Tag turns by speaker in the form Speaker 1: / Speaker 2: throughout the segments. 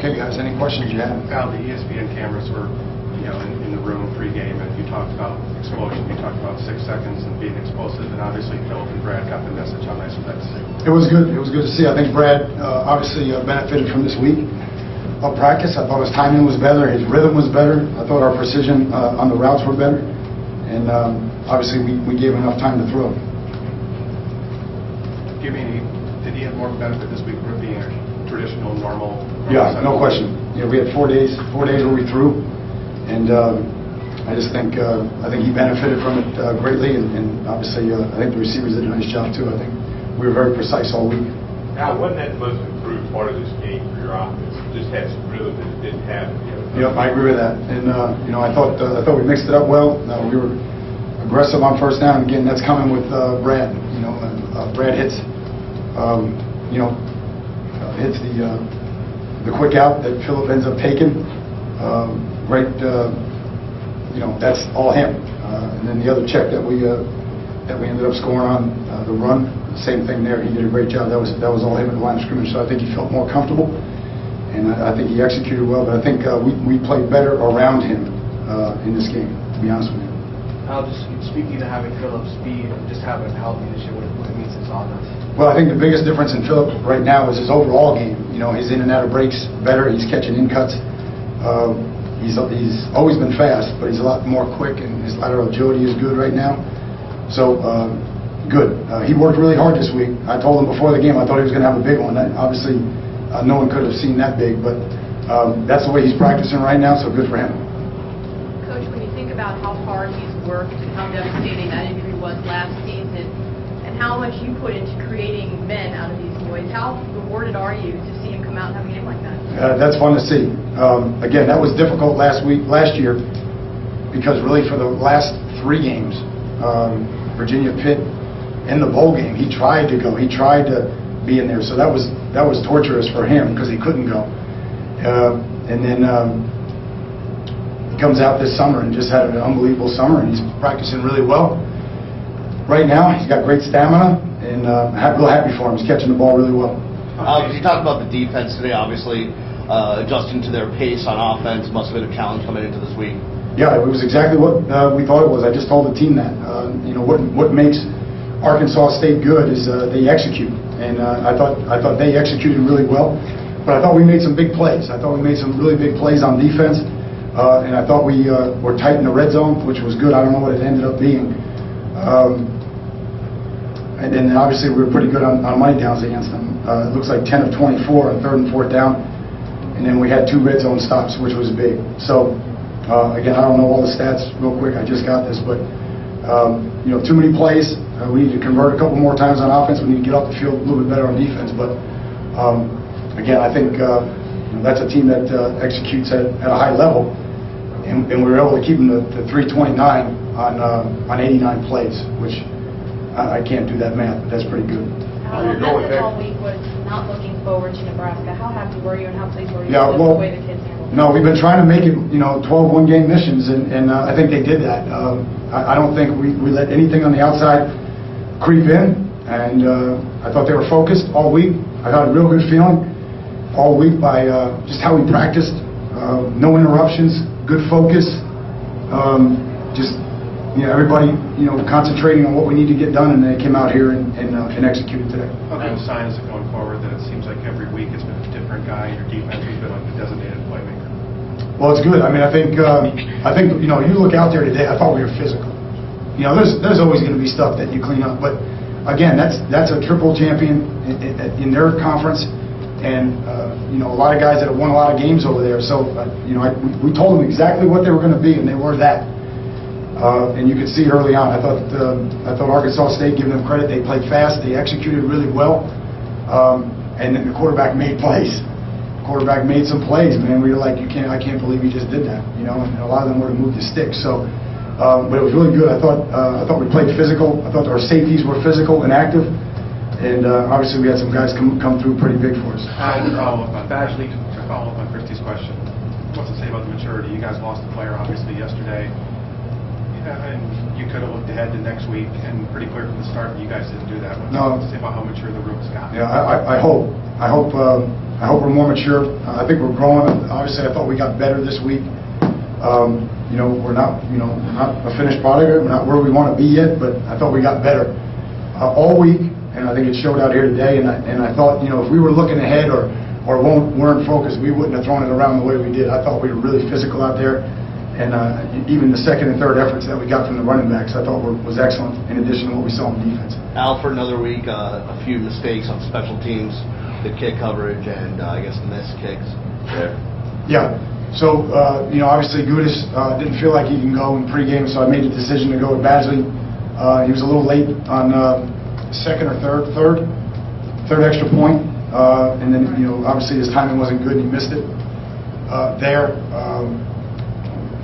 Speaker 1: Okay, guys, any questions you have?
Speaker 2: Al, the ESPN cameras were, in the room pre-game, and you talked about explosion. You talked about 6 seconds and being explosive, and obviously Philip and Brad got the message. How nice was that to see?
Speaker 1: It was good. It was good to see. I think Brad obviously benefited from this week of practice. I thought his timing was better. His rhythm was better. I thought our precision on the routes were better. And obviously we gave him enough time to throw.
Speaker 2: Did he have more benefit this week for being a traditional, normal?
Speaker 1: Yeah, no question. We had 4 days where we threw, and I just think he benefited from it greatly, and obviously I think the receivers did a nice job too. I think we were very precise all week.
Speaker 3: Now, wasn't that the most improved part of this game for your offense? It just had some rhythm that it didn't have.
Speaker 1: Yep, I agree with that. And I thought we mixed it up well. We were aggressive on first down. Again, that's coming with Brad. Brad hits hits the quick out that Philip ends up taking. That's all him. And then the other check that we ended up scoring on the run, same thing there. He did a great job. That was all him at the line of scrimmage. So I think he felt more comfortable, and I think he executed well. But I think we played better around him in this game, to be honest with you.
Speaker 4: Al, just speaking to having Philip's speed and just having him healthy this year, what it means to his offense.
Speaker 1: Well, I think the biggest difference in Philip right now is his overall game. He's in and out of breaks better. He's catching in cuts. He's always been fast, but he's a lot more quick, and his lateral agility is good right now. So, good. He worked really hard this week. I told him before the game I thought he was going to have a big one. Obviously, no one could have seen that big, but that's the way he's practicing right now, so good for him.
Speaker 5: Coach, when you think about how hard he's worked and how devastating that injury was last season, and how much you put into creating men out of these boys, how rewarded are you to see him come out and have a game like that?
Speaker 1: That's fun to see. Again, that was difficult last year, because really for the last 3 games, Virginia, Pitt, in the bowl game, he tried to go. He tried to be in there, so that was torturous for him because he couldn't go. And then he comes out this summer and just had an unbelievable summer, and he's practicing really well. Right now, he's got great stamina, and real happy for him. He's catching the ball really well.
Speaker 6: You talked about the defense today, obviously. Adjusting to their pace on offense must have been a challenge coming into this week.
Speaker 1: Yeah, it was exactly what we thought it was. I just told the team that. What makes Arkansas State good is they execute, and I thought they executed really well. But I thought we made some big plays. I thought we made some really big plays on defense, and I thought we were tight in the red zone, which was good. I don't know what it ended up being. And then obviously we were pretty good on money downs against them. It looks like 10 of 24 on 3rd and 4th down. And then we had 2 red zone stops, which was big. So, again, I don't know all the stats real quick. I just got this. But, too many plays. We need to convert a couple more times on offense. We need to get off the field a little bit better on defense. But, again, I think that's a team that executes at a high level. And we were able to keep them to 329 on 89 plays, which I can't do that math, but that's pretty good.
Speaker 5: The message all week was not looking forward to Nebraska. How happy were you and how pleased were you
Speaker 1: with
Speaker 5: the way the kids handled it?
Speaker 1: No, we've been trying to make it, 12 one-game missions, and I think they did that. I don't think we let anything on the outside creep in, and I thought they were focused all week. I got a real good feeling all week by just how we practiced. No interruptions, good focus, everybody, concentrating on what we need to get done, and they came out here and executed today.
Speaker 2: Okay, the signs going forward that it seems like every week it's been a different guy in your defense who's been like the designated playmaker.
Speaker 1: Well, it's good. I mean, I think you look out there today. I thought we were physical. There's always going to be stuff that you clean up, but again, that's a triple champion in their conference, and a lot of guys that have won a lot of games over there. So we told them exactly what they were going to be, and they were that. And you could see early on. I thought Arkansas State, giving them credit, they played fast, they executed really well, and then the quarterback made plays. The quarterback made some plays, man. We were like, I can't believe he just did that. And a lot of them would have moved the sticks. So, but it was really good. I thought we played physical. I thought our safeties were physical and active, and obviously we had some guys come through pretty big for us.
Speaker 2: To follow up on Christy's question, what's it say about the maturity? You guys lost a player obviously yesterday. And you could have looked ahead to next week, and pretty clear from the start you guys didn't do that. What does it say about how mature the room's got?
Speaker 1: Yeah, I hope I hope we're more mature. I think we're growing. Obviously, I thought we got better this week. We're not a finished product. We're not where we want to be yet, but I thought we got better all week, and I think it showed out here today. And I thought, if we were looking ahead or weren't focused, we wouldn't have thrown it around the way we did. I thought we were really physical out there, and even the second and third efforts that we got from the running backs, I thought was excellent. In addition to what we saw on defense.
Speaker 6: Al, for another week, a few mistakes on special teams, the kick coverage, and I guess the missed kicks.
Speaker 1: Yeah. So, obviously Gudis didn't feel like he can go in pregame, so I made the decision to go with Badgley. He was a little late on second or third extra point. And then, obviously his timing wasn't good and he missed it there.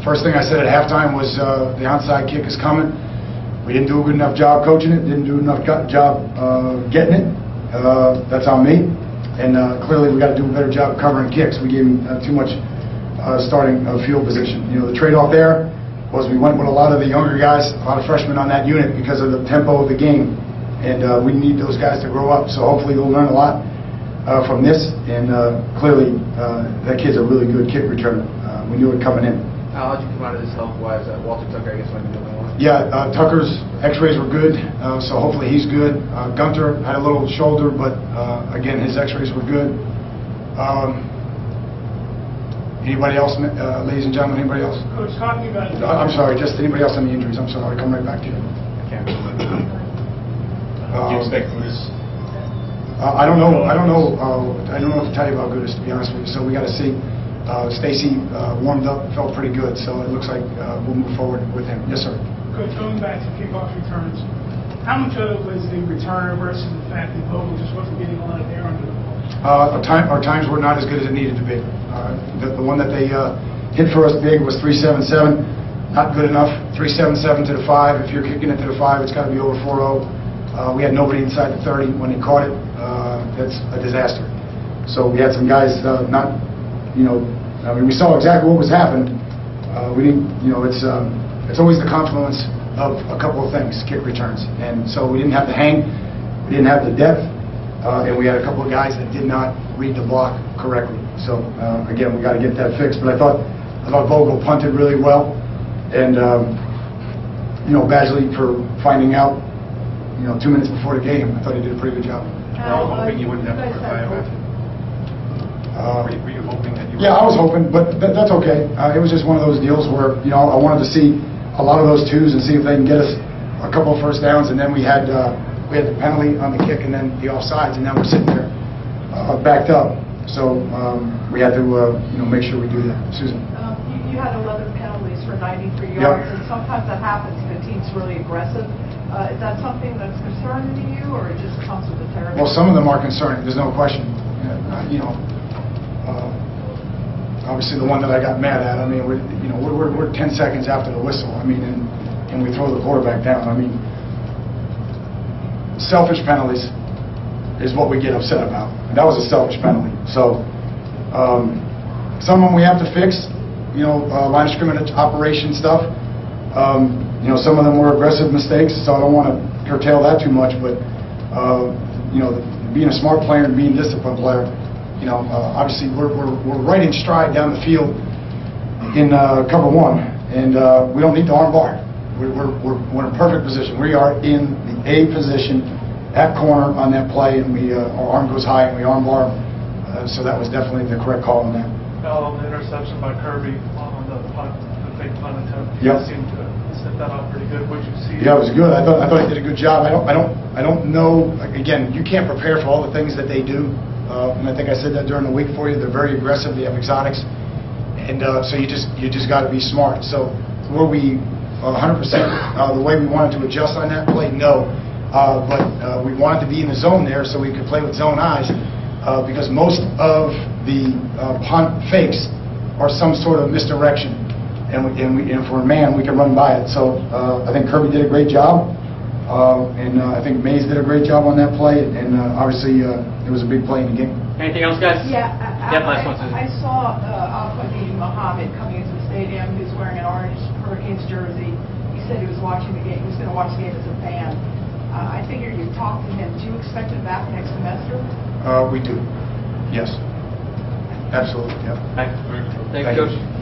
Speaker 1: First thing I said at halftime was the onside kick is coming. We didn't do a good enough job coaching it, didn't do enough job getting it. That's on me. And clearly we got to do a better job covering kicks. We gave him too much starting field position. The trade-off there was we went with a lot of the younger guys, a lot of freshmen on that unit because of the tempo of the game, and we need those guys to grow up. So hopefully they'll learn a lot from this, and clearly that kid's a really good kick returner. We knew it coming in.
Speaker 4: How did you come out of this health-wise? Walter Tucker, I guess, might be the only one.
Speaker 1: Yeah, Tucker's X-rays were good, so hopefully he's good. Gunter had a little shoulder, but again, his X-rays were good. Anybody else, ladies and gentlemen, anybody else?
Speaker 7: Coach, talking about...
Speaker 1: I'm sorry, just anybody else on the injuries? I'm sorry, I'll come right back to you.
Speaker 3: Do you expect Gudis?
Speaker 1: I don't know. I don't know what to tell you about Gudis, to be honest with you. So we got to see. Stacy warmed up, felt pretty good. So it looks like we'll move forward with him. Yes, sir.
Speaker 7: Coach, going back to kickoff returns, how much of it was the return versus the fact that Vogel just wasn't getting a lot of air under the ball?
Speaker 1: Our times were not as good as it needed to be. The one that they hit for us big was 377. Not good enough. 377 to the 5. If you're kicking it to the 5, it's got to be over 4-0. We had nobody inside the 30 when they caught it. That's a disaster. So we had some guys not, we saw exactly what was happening. We didn't, it's always the confluence of a couple of things, kick returns. And so we didn't have the hang, we didn't have the depth, and we had a couple of guys that did not read the block correctly. So again, we got to get that fixed. But I thought Vogel punted really well, and Badgley for finding out 2 minutes before the game. I thought he did a pretty good job.
Speaker 2: Were you hoping you wouldn't have to reply about it? Were you hoping that you would?
Speaker 1: Yeah, I was hoping, but that's okay. It was just one of those deals where I wanted to see a lot of those twos and see if they can get us a couple of first downs, and then we had the penalty on the kick and then the offsides, and now we're sitting there backed up. So we had to make sure we do that. Susan.
Speaker 8: You had 11 penalties for 93 yards, and sometimes that happens if the team's really aggressive. Is that something that's concerning to you, or it just comes with the territory?
Speaker 1: Well, some of them are concerning. There's no question. Obviously, the one that I got mad at. I mean, we're 10 seconds after the whistle. I mean, and we throw the quarterback down. I mean, selfish penalties is what we get upset about. And that was a selfish penalty. So some of them we have to fix. Line of scrimmage operation stuff. Some of them were aggressive mistakes, so I don't want to curtail that too much. But being a smart player and being a disciplined player, obviously we're right in stride down the field in cover one, and we don't need to arm bar. We're in a perfect position. We are in the A position at corner on that play, and our arm goes high and we arm bar. So that was definitely the correct call on that.
Speaker 9: The interception by Kirby on the punt, the fake punt attempt.
Speaker 1: Yep.
Speaker 9: Seemed to set that up pretty good. What did you see?
Speaker 1: Yeah, it was good. I thought he did a good job. I don't know. Again, you can't prepare for all the things that they do, and I think I said that during the week for you. They're very aggressive. They have exotics, and so you just got to be smart. So were we 100% the way we wanted to adjust on that play? No, but we wanted to be in the zone there so we could play with zone eyes, because most of the punt fakes are some sort of misdirection. And if we're a man, we can run by it. So I think Kirby did a great job, and I think Mays did a great job on that play. And obviously, it was a big play in the game.
Speaker 10: Anything else, guys?
Speaker 8: Yeah,
Speaker 10: last one, Susan.
Speaker 8: I saw Al-Qadim Muhammad coming into the stadium. He was wearing an orange Hurricanes jersey. He said he was watching the game. He was going to watch the game as a fan. I figured you talked to him. Do you expect him back next semester?
Speaker 1: We do. Yes. Absolutely, yeah.
Speaker 4: Thank you,
Speaker 1: Thank you.
Speaker 4: Coach.